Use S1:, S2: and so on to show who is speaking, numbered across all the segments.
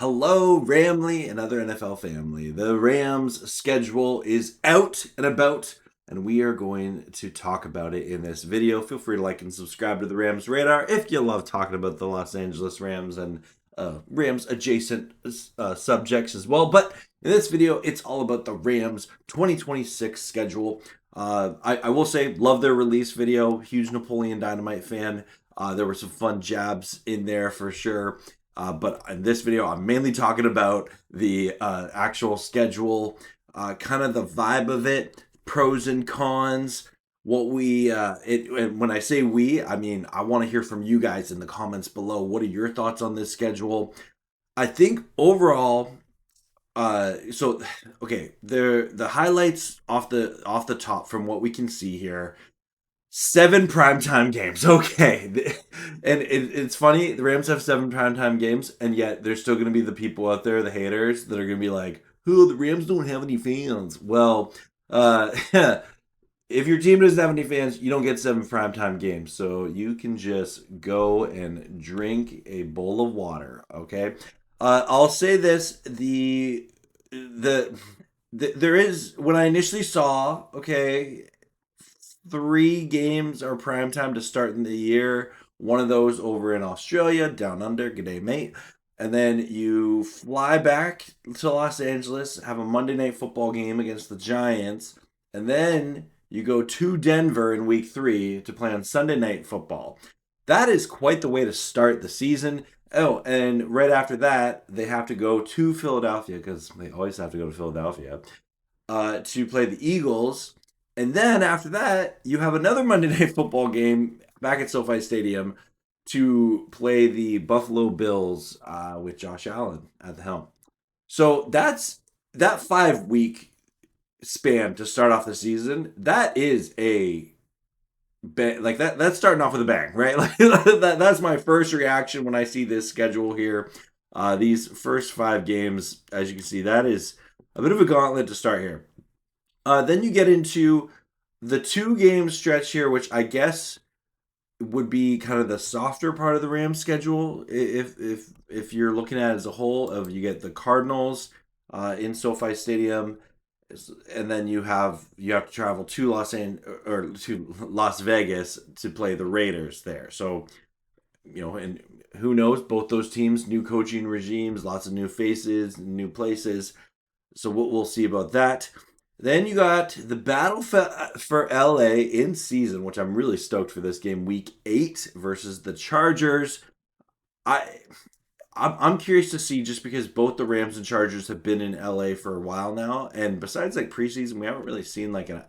S1: Hello, Ramley and other NFL family. The Rams schedule is out and about, and we are going to talk about it in this video. Feel free to like and subscribe to the Rams Radar if you love talking about the Los Angeles Rams and Rams adjacent subjects as well. But in this video, it's all about the Rams 2026 schedule. I will say, love their release video. Huge Napoleon Dynamite fan. There were some fun jabs in there for sure. But in this video, I'm mainly talking about the actual schedule, kind of the vibe of it, pros and cons. When I say we, I mean I want to hear from you guys in the comments below. What are your thoughts on this schedule? I think overall, okay, the highlights off the top from what we can see here. 7 primetime games. Okay. And it's funny. The Rams have 7 primetime games, and yet there's still going to be the people out there, the haters, that are going to be like, "Who, the Rams don't have any fans." Well, if your team doesn't have any fans, you don't get 7 primetime games. So you can just go and drink a bowl of water. Okay. I'll say this. There is, when I initially saw, okay, 3 games are prime time to start in the year. One of those over in Australia, down under. G'day, mate. And then you fly back to Los Angeles, have a Monday Night Football game against the Giants, and then you go to Denver in week 3 to play on Sunday Night Football. That is quite the way to start the season. Oh, and right after that, they have to go to Philadelphia, because they always have to go to Philadelphia, to play the Eagles. And then after that, you have another Monday Night Football game back at SoFi Stadium to play the Buffalo Bills with Josh Allen at the helm. So that's that 5-week span to start off the season. That is like that. That's starting off with a bang, right? Like that's my first reaction when I see this schedule here. These first 5 games, as you can see, that is a bit of a gauntlet to start here. Then you get into the 2-game stretch here, which I guess would be kind of the softer part of the Rams schedule. If you're looking at it as a whole, of you get the Cardinals in SoFi Stadium, and then you have to travel to Las Vegas to play the Raiders there. So and who knows? Both those teams, new coaching regimes, lots of new faces, new places. So we'll see about that. Then you got the battle for LA in season, which I'm really stoked for this game. Week 8 versus the Chargers. I'm curious to see, just because both the Rams and Chargers have been in LA for a while now, and besides like preseason, we haven't really seen like a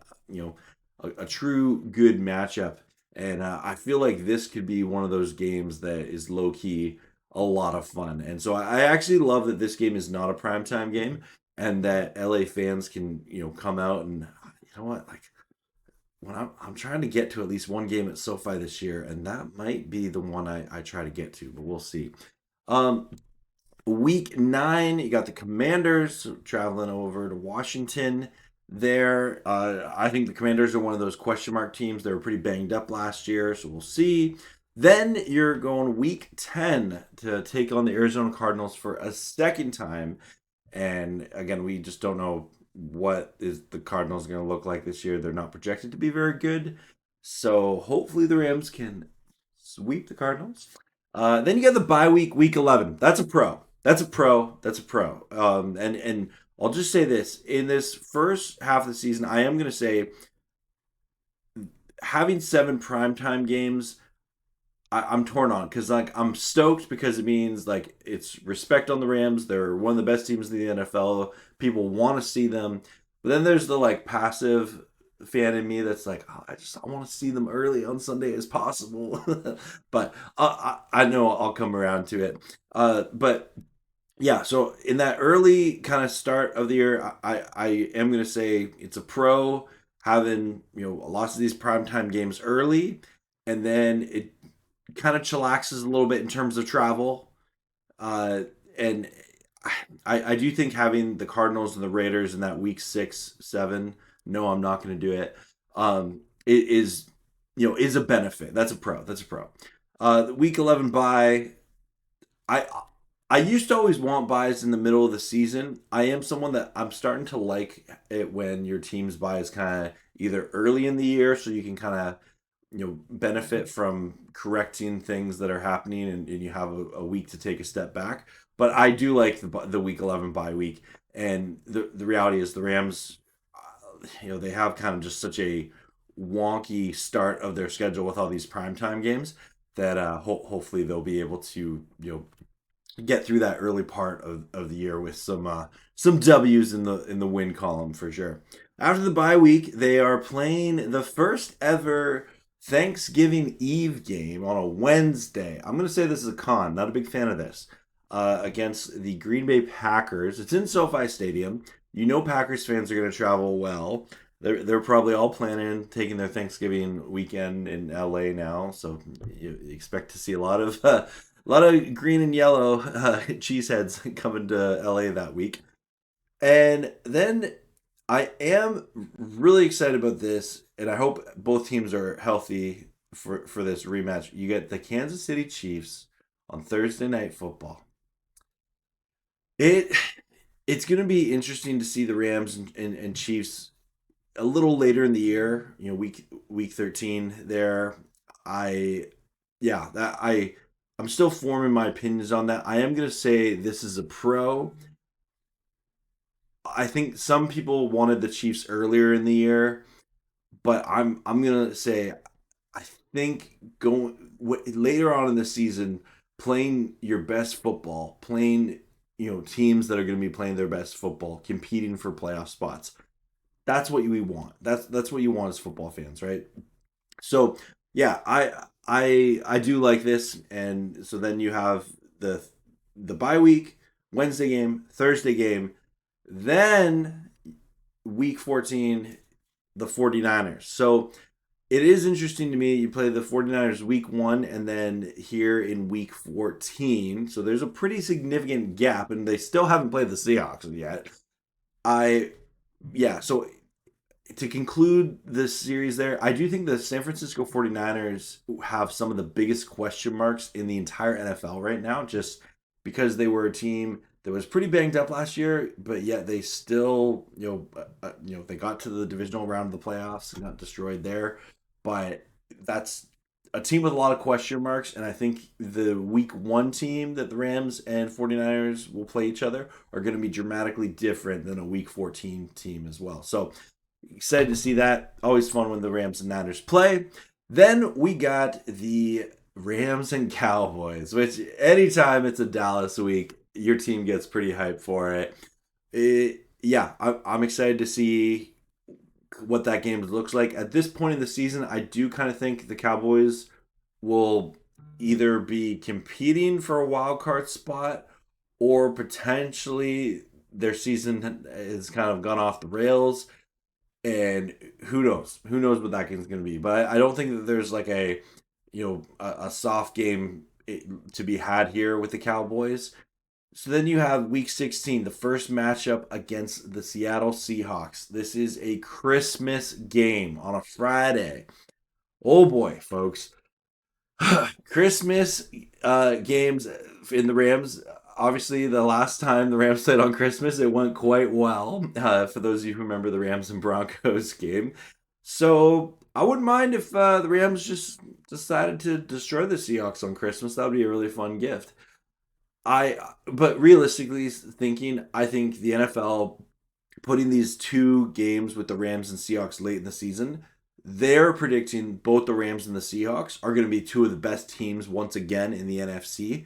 S1: true good matchup. And I feel like this could be one of those games that is low key a lot of fun. And so I actually love that this game is not a primetime game, and that LA fans can come out. And you know what, like, when I'm trying to get to at least one game at SoFi this year, and that might be the one I try to get to, but we'll see. Week 9, you got the Commanders traveling over to Washington there. I think the Commanders are one of those question mark teams. They were pretty banged up last year, so we'll see. Then you're going week 10 to take on the Arizona Cardinals for a second time. And again, we just don't know what is the Cardinals going to look like this year. They're not projected to be very good. So hopefully the Rams can sweep the Cardinals. Then you got the bye week, week 11. That's a pro. That's a pro. That's a pro. And I'll just say this. In this first half of the season, I am going to say having 7 primetime games, I'm torn on, because like I'm stoked because it means like it's respect on the Rams. They're one of the best teams in the NFL. People want to see them. But then there's the like passive fan in me that's like, oh, I want to see them early on Sunday as possible. But I know I'll come around to it. But yeah, so in that early kind of start of the year, I am going to say it's a pro having lots of these primetime games early, and then it kind of chillaxes a little bit in terms of travel. And I do think having the Cardinals and the Raiders in that week 6, 7, no, I'm not going to do it. It is a benefit. That's a pro. That's a pro. The week 11 bye, I I used to always want buys in the middle of the season. I am someone that I'm starting to like it when your team's buy is kind of either early in the year, so you can kind of benefit from correcting things that are happening, and you have a week to take a step back. But I do like the week 11 bye week, and the reality is the Rams, they have kind of just such a wonky start of their schedule with all these primetime games that hopefully they'll be able to get through that early part of the year with some W's in the win column for sure. After the bye week, they are playing the first ever Thanksgiving Eve game on a Wednesday. I'm going to say this is a con. Not a big fan of this. Against the Green Bay Packers. It's in SoFi Stadium. You know Packers fans are going to travel well. They're probably all planning taking their Thanksgiving weekend in LA now, so you expect to see a lot of green and yellow cheeseheads coming to LA that week. And then I am really excited about this, and I hope both teams are healthy for this rematch. You get the Kansas City Chiefs on Thursday Night Football. It it's going to be interesting to see the Rams and Chiefs a little later in the year. Week 13 there. I yeah that I'm still forming my opinions on that. I am going to say this is a pro. I think some people wanted the Chiefs earlier in the year, but I'm going to say I think later on in the season, playing your best football, playing teams that are going to be playing their best football, competing for playoff spots. That's what we want. That's what you want as football fans, right? So yeah, I do like this, and so then you have the bye week, Wednesday game, Thursday game, then week 14, the 49ers. So it is interesting to me. You play the 49ers week 1 and then here in week 14. So there's a pretty significant gap, and they still haven't played the Seahawks yet. So to conclude this series there, I do think the San Francisco 49ers have some of the biggest question marks in the entire NFL right now, just because they were a team that was pretty banged up last year, but yet they still, they got to the divisional round of the playoffs and got destroyed there. But that's a team with a lot of question marks, and I think the week 1 team that the Rams and 49ers will play each other are going to be dramatically different than a week 14 team as well. So excited to see that. Always fun when the Rams and Niners play. Then we got the Rams and Cowboys, which anytime it's a Dallas week, your team gets pretty hyped for it. I'm excited to see what that game looks like. At this point in the season, I do kind of think the Cowboys will either be competing for a wild card spot or potentially their season has kind of gone off the rails. And who knows? Who knows what that game's going to be? But I don't think that there's like a soft game to be had here with the Cowboys. So then you have week 16, the first matchup against the Seattle Seahawks. This is a Christmas game on a Friday. Oh boy, folks. Christmas games in the Rams. Obviously, the last time the Rams played on Christmas, it went quite well. For those of you who remember the Rams and Broncos game. So I wouldn't mind if the Rams just decided to destroy the Seahawks on Christmas. That would be a really fun gift. But realistically thinking, I think the NFL putting these 2 games with the Rams and Seahawks late in the season, they're predicting both the Rams and the Seahawks are going to be 2 of the best teams once again in the NFC,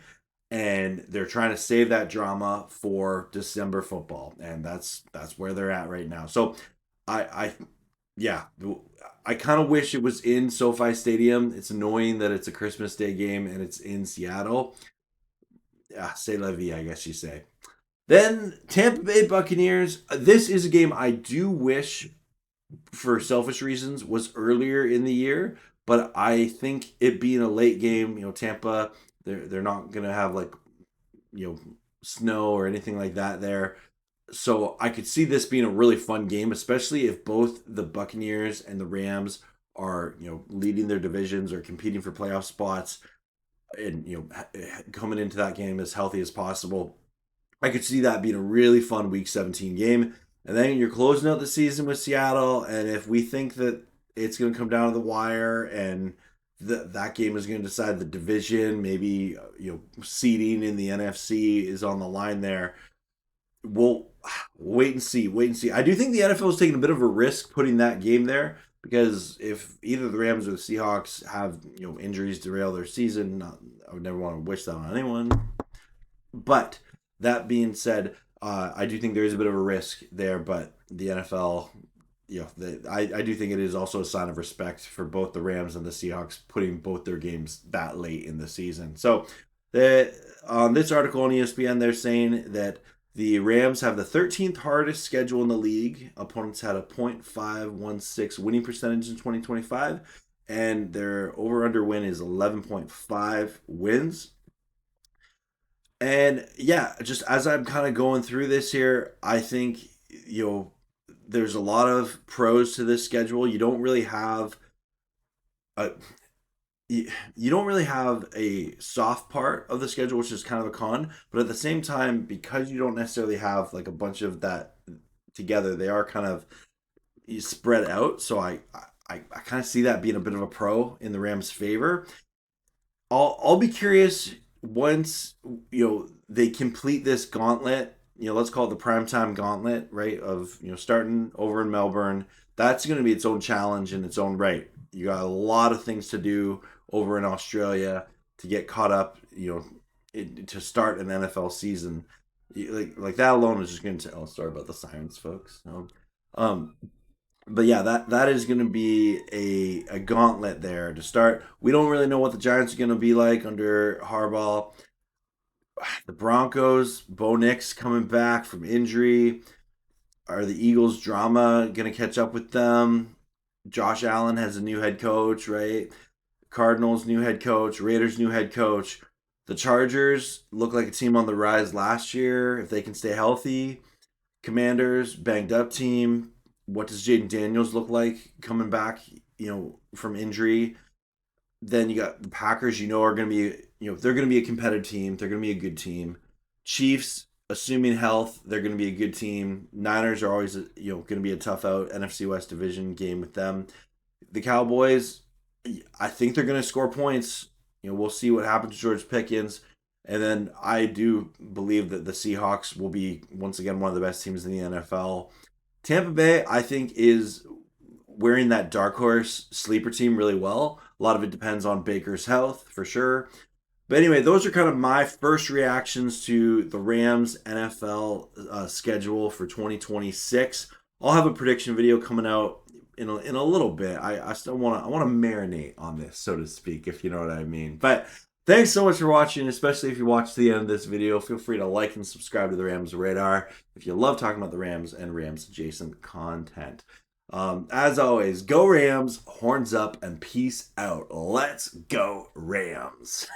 S1: and they're trying to save that drama for December football, and that's where they're at right now. So I kind of wish it was in SoFi Stadium. It's annoying that it's a Christmas Day game and it's in Seattle. C'est la vie, I guess you say. Then Tampa Bay Buccaneers. This is a game I do wish, for selfish reasons, was earlier in the year. But I think it being a late game, Tampa, they're not gonna have snow or anything like that there. So I could see this being a really fun game, especially if both the Buccaneers and the Rams are leading their divisions or competing for playoff spots. and coming into that game as healthy as possible. I could see that being a really fun Week 17 game. And then you're closing out the season with Seattle, and if we think that it's going to come down to the wire and that game is going to decide the division, maybe seeding in the NFC is on the line there. We'll wait and see. Wait and see. I do think the NFL is taking a bit of a risk putting that game there because if either the Rams or the Seahawks have injuries derail their season, I would never want to wish that on anyone. But that being said, I do think there is a bit of a risk there. But the NFL, I do think it is also a sign of respect for both the Rams and the Seahawks putting both their games that late in the season. So, on this article on ESPN, they're saying that the Rams have the 13th hardest schedule in the league. Opponents had a .516 winning percentage in 2025, and their over/under win is 11.5 wins. And yeah, just as I'm kind of going through this here, I think there's a lot of pros to this schedule. A you don't really have a soft part of the schedule, which is kind of a con. But at the same time, because you don't necessarily have like a bunch of that together, they are kind of spread out. So I kind of see that being a bit of a pro in the Rams' favor. I'll be curious once they complete this gauntlet. Let's call it the primetime gauntlet, right? Of starting over in Melbourne. That's going to be its own challenge in its own right. You got a lot of things to do over in Australia to get caught up. To start an NFL season, like that alone is just going to tell. Sorry about the sirens, folks. Um, but yeah, that is going to be a gauntlet there to start. We don't really know what the Giants are going to be like under Harbaugh. The Broncos, Bo Nix coming back from injury. Are the Eagles' drama going to catch up with them? Josh Allen has a new head coach, right? Cardinals new head coach, Raiders new head coach. The Chargers look like a team on the rise last year if they can stay healthy. Commanders banged up team. What does Jaden Daniels look like coming back, from injury? Then you got the Packers, are going to be, they're going to be a competitive team. They're going to be a good team. Chiefs, assuming health, they're going to be a good team. Niners are always, going to be a tough out NFC West division game with them. The Cowboys, I think they're going to score points. We'll see what happens to George Pickens. And then I do believe that the Seahawks will be, once again, one of the best teams in the NFL. Tampa Bay, I think, is wearing that dark horse sleeper team really well. A lot of it depends on Baker's health, for sure. But anyway, those are kind of my first reactions to the Rams NFL schedule for 2026. I'll have a prediction video coming out in a little bit. I still want to marinate on this, so to speak, if you know what I mean. But thanks so much for watching, especially if you watched the end of this video. Feel free to like and subscribe to the Rams Radar if you love talking about the Rams and Rams adjacent content. As always, go Rams, horns up, and peace out. Let's go Rams.